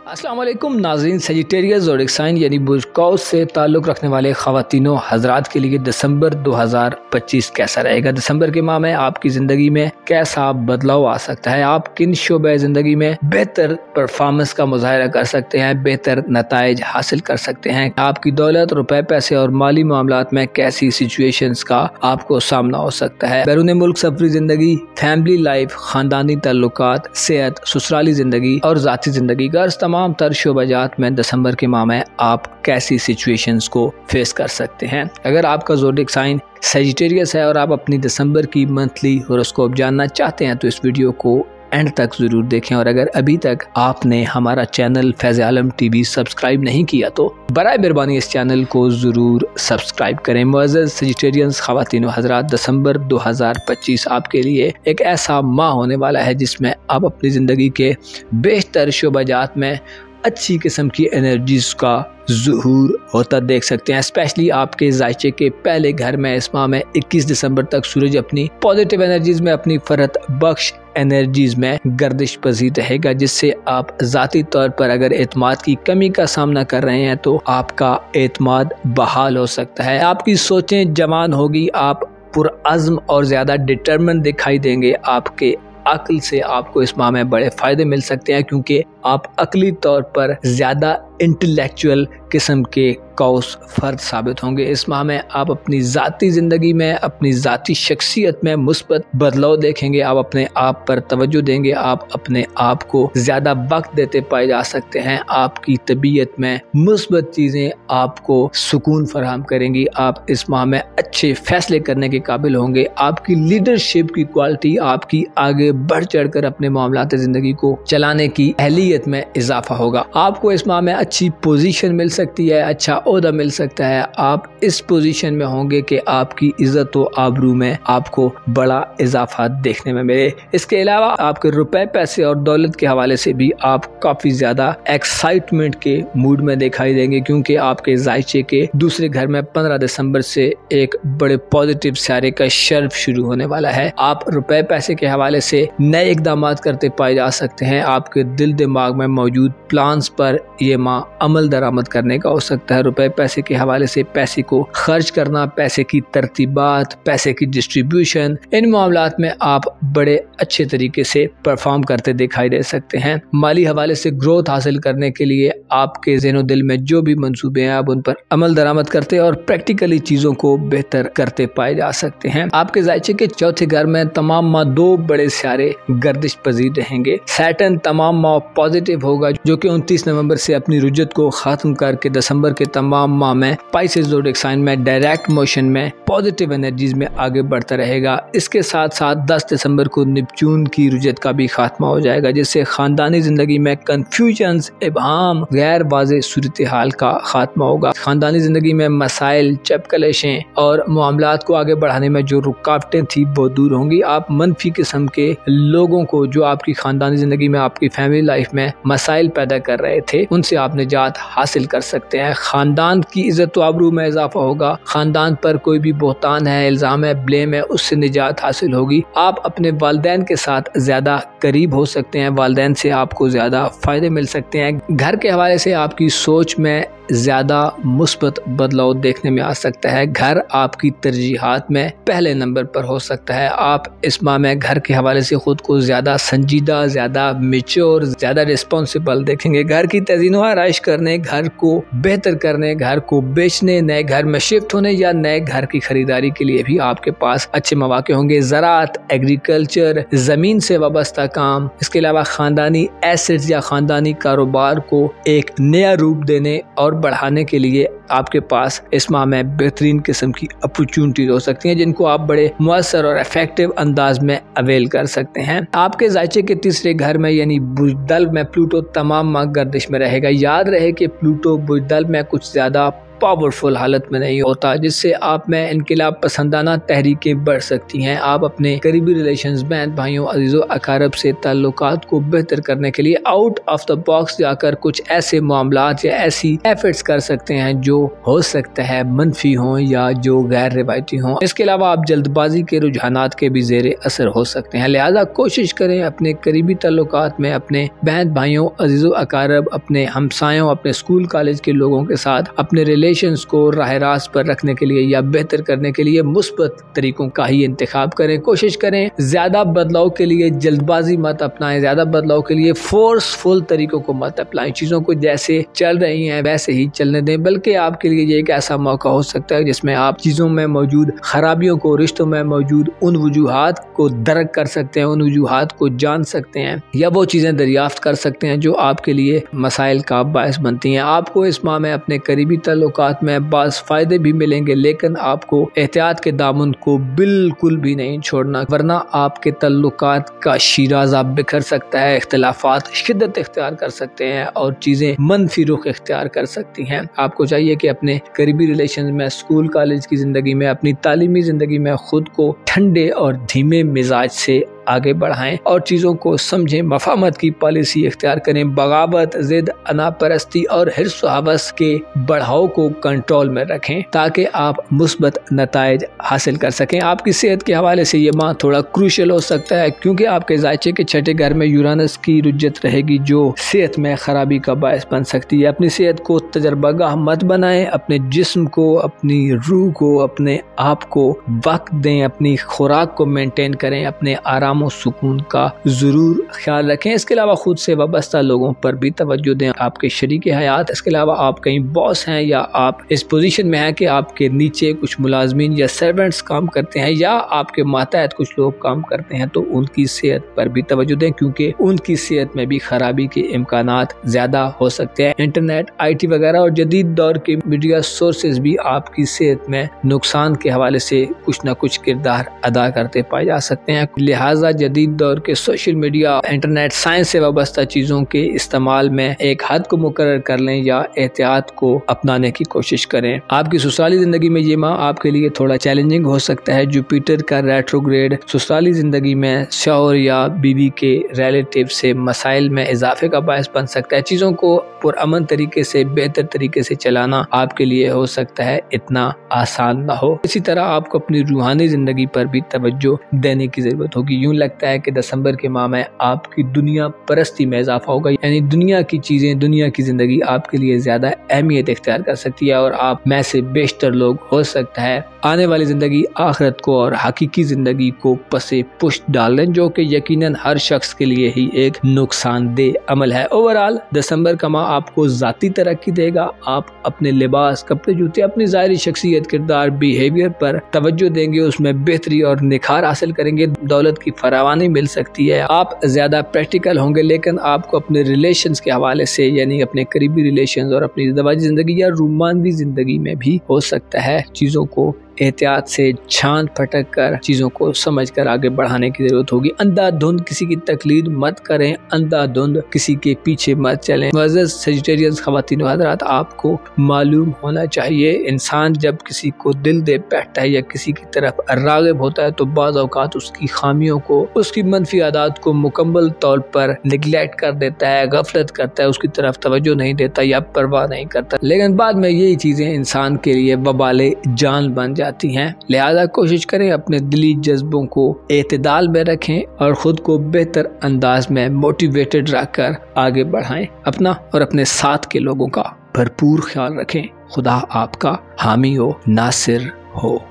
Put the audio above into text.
अस्सलाम वालेकुम नाज़रीन। सेजिटेरियस ज़ोडिक साइन यानी बुर्ज कौस से ताल्लुक़ रखने वाले ख़वातीनों हज़रात के लिए दिसंबर 2025 कैसा रहेगा। दिसंबर के माह में आपकी ज़िंदगी में कैसा बदलाव आ सकता है। आप किन शोबे ज़िंदगी में बेहतर परफॉर्मेंस का मुज़ाहरा कर सकते हैं, बेहतर नताइज हासिल कर सकते हैं। आपकी दौलत, रुपए, पैसे और माली मामलात में कैसी सिचुएशंस का आपको सामना हो सकता है। बैरून मुल्क सफरी ज़िंदगी, फैमिली लाइफ, ख़ानदानी ताल्लुकात, सेहत, ससुराली ज़िंदगी और ज़ाती ज़िंदगी गर्ज तमाम तर शोबाजात में दिसंबर के माह में आप कैसी सिचुएशंस को फेस कर सकते हैं। अगर आपका ज़ोडिक साइन सेजिटेरियस है और आप अपनी दिसंबर की मंथली होरोस्कोप जानना चाहते हैं तो इस वीडियो को एंड तक ज़रूर देखें। और अगर अभी तक आपने हमारा चैनल फैज़ आलम टीवी सब्सक्राइब नहीं किया तो बराए मेहरबानी इस चैनल को ज़रूर सब्सक्राइब करें। मुअज़्ज़ज़ सेजिटेरियंस ख़वातीन व हज़रात, दिसंबर 2025 आपके लिए एक ऐसा माह होने वाला है जिसमें आप अपनी ज़िंदगी के बेशतर शोबाजात में अच्छी किस्म की एनर्जीज का ज़ुहूर होता देख सकते हैं। स्पेशली आपके जायचे के पहले घर में इस माह में 21 दिसंबर तक सूरज अपनी पॉजिटिव एनर्जीज में, अपनी फरत बख्श एनर्जीज में गर्दिश पजीर रहेगा, जिससे आप ज़ाती तौर पर अगर एतमाद की कमी का सामना कर रहे हैं तो आपका एतमाद बहाल हो सकता है। आपकी सोचें जवान होगी, आप पुरअज़्म और ज़्यादा डिटरमिन दिखाई देंगे। आपके अक्ल से आपको इस माह में बड़े फ़ायदे मिल सकते हैं क्योंकि आप अक्ली तौर पर ज़्यादा इंटेलेक्चुअल किस्म के कौस फर्द साबित होंगे। इस माह में आप अपनी ज़ाती ज़िंदगी में, अपनी ज़ाती शख्सियत में मुस्बत बदलाव देखेंगे। आप अपने आप पर तवज्जो देंगे, आप अपने आप को ज़्यादा वक्त देते पाए जा सकते हैं। आपकी तबीयत में मुस्बत चीज़ें आपको सुकून फराहम करेंगी। आप इस माह में अच्छे फैसले करने के काबिल होंगे। आपकी लीडरशिप की क्वालिटी, आपकी आगे बढ़ चढ़ कर अपने मामलात ज़िंदगी को चलाने की अहलियत में इजाफा होगा। आपको इस माह में अच्छी पोजीशन मिल सकती है, अच्छा ओहदा मिल सकता है। आप इस पोजीशन में होंगे कि आपकी इज्जत व आबरू में आपको बड़ा इजाफा देखने में मिले। इसके अलावा आपके रुपए, पैसे और दौलत के हवाले से भी आप काफी ज्यादा एक्साइटमेंट के मूड में दिखाई देंगे क्योंकि आपके जायचे के दूसरे घर में 15 दिसंबर से एक बड़े पॉजिटिव सारे का शर्फ शुरू होने वाला है। आप रुपए पैसे के हवाले से नए इकदाम करते पाए जा सकते हैं। आपके दिल दिमाग में मौजूद प्लान्स पर ये माह अमल दरामद करने का हो सकता है। रुपए पैसे के हवाले से पैसे को खर्च करना, पैसे की तरतीबात, पैसे की डिस्ट्रीब्यूशन, इन मामलात में आप बड़े अच्छे तरीके से परफॉर्म करते दिखाई दे सकते हैं। माली हवाले से ग्रोथ हासिल करने के लिए आपके ज़हनो दिल में जो भी मंसूबे हैं आप उन पर अमल दरामद करते और प्रैक्टिकली चीजों को बेहतर करते पाए जा सकते हैं। आपके जायचे के चौथे घर में तमाम माह दो बड़े सारे गर्दिश पजीर रहेंगे। सैटर्न तमाम माह पॉजिटिव होगा जो कि 29 नवंबर से अपनी रुजत को खत्म करके दिसंबर के तमाम माह में पाइसेस ज़ोडिक साइन में डायरेक्ट मोशन में पॉजिटिव एनर्जीज में आगे बढ़ता रहेगा। इसके साथ साथ 10 दिसंबर को नेपच्यून की रुजत का भी खात्मा हो जाएगा जिससे खानदानी जिंदगी में कंफ्यूजन्स, इबहाम, गैर वाज़ेह सूरत हाल का खात्मा होगा। खानदानी जिंदगी में मसाइल, चपकलेशें और मामलात को आगे बढ़ाने में जो रुकावटें थी वो दूर होंगी। आप मनफी किस्म के लोगों को जो आपकी खानदानी जिंदगी में, आपकी फैमिली लाइफ में मसाइल पैदा कर रहे थे उनसे आप निजात हासिल कर सकते हैं। खानदान की इज्जत व आबरू में इजाफा होगा। खानदान पर कोई भी बोहतान है, इल्जाम है, ब्लेम है, उससे निजात हासिल होगी। आप अपने वालिदैन के साथ ज्यादा करीब हो सकते हैं, वालिदैन से आपको ज्यादा फायदे मिल सकते हैं। घर के हवाले से आपकी सोच में ज्यादा मुस्बत बदलाव देखने में आ सकता है। घर आपकी तरजीहात में पहले नंबर पर हो सकता है। आप इस माह में घर के हवाले से खुद को ज्यादा संजीदा, ज्यादा मेच्योर, ज्यादा रिस्पॉन्सिबल देखेंगे। घर की तज़ीनो आराइश करने, घर को बेहतर करने, घर को बेचने, नए घर में शिफ्ट होने या नए घर की खरीदारी के लिए भी आपके पास अच्छे मौके होंगे। ज़राअत, एग्रीकल्चर, जमीन से वाबस्ता काम, इसके अलावा खानदानी एसेट्स या खानदानी कारोबार को एक नया रूप देने और बढ़ाने के लिए आपके पास इस माह में बेहतरीन किस्म की अपॉर्चुनिटीज हो सकती हैं जिनको आप बड़े मुअस्सर और इफेक्टिव अंदाज में अवेल कर सकते हैं। आपके जायचे के तीसरे घर में यानी बुज़दल में प्लूटो तमाम माह गर्दिश में रहेगा। याद रहे कि प्लूटो बुज़दल में कुछ ज्यादा पावरफुल हालत में नहीं होता, जिससे आप में इनकलाब पसंदाना तहरीकें बढ़ सकती हैं। आप अपने करीबी रिलेशंस, बहन भाइयों, अजीजों अकारब से ताल्लुकात को बेहतर करने के लिए आउट ऑफ द बॉक्स जाकर कुछ ऐसे मामलात या ऐसी एफर्ट्स कर सकते हैं जो हो सकता है मनफी हों या जो गैर रिवायती हों। इसके अलावा आप जल्दबाजी के रुझानात के भी ज़ेरे असर हो सकते हैं। लिहाजा कोशिश करें अपने करीबी ताल्लुकात में अपने बहन भाइयों, अजीजों अकारब, अपने हमसायों, अपने स्कूल कॉलेज के लोगों के साथ अपने रिलेशंस को राह रास्त पर रखने के लिए या बेहतर करने के लिए मुस्बत तरीकों का ही इंतखाब करें। कोशिश करें ज्यादा बदलाव के लिए जल्दबाजी मत अपनाएं, ज्यादा बदलाव के लिए फोर्सफुल तरीकों को मत अपनाएं। चीजों को जैसे चल रही हैं वैसे ही चलने दें, बल्कि आपके लिए ये एक ऐसा मौका हो सकता है जिसमें आप चीजों में मौजूद खराबियों को, रिश्तों में मौजूद उन वजूहात को दरक कर सकते हैं, उन वजूहात को जान सकते हैं या वो चीजें दरियाफ्त कर सकते हैं जो आपके लिए मसाइल का बायस बनती हैं। आपको इस माह में अपने करीबी ताल्लुकात में बाज़ फायदे भी मिलेंगे, लेकिन आपको एहतियात के दामन को बिल्कुल भी नहीं छोड़ना, वरना आपके ताल्लुकात का शिराज़ा बिखर सकता है, इख्तिलाफात शिद्दत इख्तियार कर सकते हैं और चीजें मनफी रुख इख्तियार कर सकती हैं। आपको चाहिए कि अपने करीबी रिलेशन में, स्कूल कॉलेज की जिंदगी में, अपनी तालीमी जिंदगी में खुद को ठंडे और धीमे मिजाज से आगे बढ़ाएं और चीज़ों को समझें। मफामत की पॉलिसी इख्तियार करें, बगावत, जिद, अनापरस्ती और हिर्स हवस के बढ़ाव को कंट्रोल में रखें ताकि आप मुस्बत नताइज हासिल कर सकें। आपकी सेहत के हवाले से ये माह थोड़ा क्रूशल हो सकता है क्योंकि आपके जायचे के छठे घर में यूरानस की रुज्जत रहेगी जो सेहत में खराबी का बायस बन सकती है। अपनी सेहत को तजर्बागाह मत बनाएं, अपने जिस्म को, अपनी रूह को, अपने आप को वक्त दें, अपनी खुराक को मेंटेन करें, अपने आराम और सुकून का जरूर ख्याल रखें। इसके अलावा खुद से वाबस्ता लोगों पर भी तवज्जो दें, आपके शरीके हयात। इसके अलावा आप कहीं बॉस हैं या आप इस पोजीशन में हैं कि आपके नीचे कुछ मुलाजमीन या सर्वेंट्स काम करते हैं या आपके मातहत कुछ लोग काम करते हैं, तो उनकी सेहत पर भी तवज्जो दें क्योंकि उनकी सेहत में भी खराबी के इम्कानात ज्यादा हो सकते हैं। इंटरनेट, IT वगैरह और जदीद दौर के मीडिया सोर्सेज भी आपकी सेहत में नुकसान के हवाले से कुछ न कुछ किरदार अदा करते पाए जा सकते हैं। लिहाजा जदीद दौर के सोशल मीडिया, इंटरनेट, साइंस से वाबस्ता चीज़ों के इस्तेमाल में एक हद को मुकर्रर कर लें या एहतियात को अपनाने की कोशिश करें। आपकी ससुराली जिंदगी में ये माह आपके लिए थोड़ा चैलेंजिंग हो सकता है। जुपिटर का रेट्रोग्रेड ससुराली जिंदगी में शौहर या बीवी के रिलेटिव से मसाइल में इजाफे का बायस बन सकता है। चीज़ों को पुरअमन तरीके से, बेहतर तरीके से चलाना आपके लिए हो सकता है इतना आसान ना हो। इसी तरह आपको अपनी रूहानी जिंदगी पर भी तवज्जो देने की जरूरत होगी। यूं लगता है कि दिसंबर के माह में आपकी दुनिया परस्ती में इजाफा होगा, यानी दुनिया की चीजें, दुनिया की जिंदगी आपके लिए ज्यादा अहमियत इख्तियार कर सकती है और आप में से बेशतर लोग हो सकता है आने वाली जिंदगी आखिरत को और हकीकी जिंदगी को पसे पुष्ट डाल दें, जो कि यकीनन हर शख्स के लिए ही एक नुकसानदेह अमल है। ओवरऑल दिसंबर का माह आपको जाती तरक्की देगा। आप अपने लिबास, कपड़े, जूते, अपनी ज़ाहिरी शख्सियत, किरदार, बिहेवियर पर तवज्जो देंगे, उसमें बेहतरी और निखार हासिल करेंगे। दौलत की फरावानी मिल सकती है। आप ज्यादा प्रैक्टिकल होंगे, लेकिन आपको अपने रिलेशंस के हवाले से, यानी अपने करीबी रिलेशंस और अपनी ज़वाजी जिंदगी या रोमांसी जिंदगी में भी हो सकता है चीजों को एहतियात से छान फटक कर, चीजों को समझ कर आगे बढ़ाने की जरूरत होगी। अंधाधुंध किसी की तकलीद मत करें, अंधाधुंध किसी के पीछे मत चलें। मुअज़्ज़ज़ सजिटेरियंस ख़वातीन व हज़रात, आपको मालूम होना चाहिए इंसान जब किसी को दिल दे बैठता है या किसी की तरफ राग़िब होता है तो बाज़ औक़ात उसकी खामियों को, उसकी मनफी आदत को मुकम्मल तौर पर निगलेक्ट कर देता है, गफलत करता है, उसकी तरफ तवज्जो नहीं देता या परवाह नहीं करता। लेकिन बाद में यही चीजें इंसान के लिए वबाले जान बन जाती हैं। लिहाजा कोशिश करें अपने दिली जज्बों को एतदाल में रखें और खुद को बेहतर अंदाज में मोटिवेटेड रखकर आगे बढ़ाएं। अपना और अपने साथ के लोगों का भरपूर ख्याल रखें। खुदा आपका हामी हो, नासिर हो।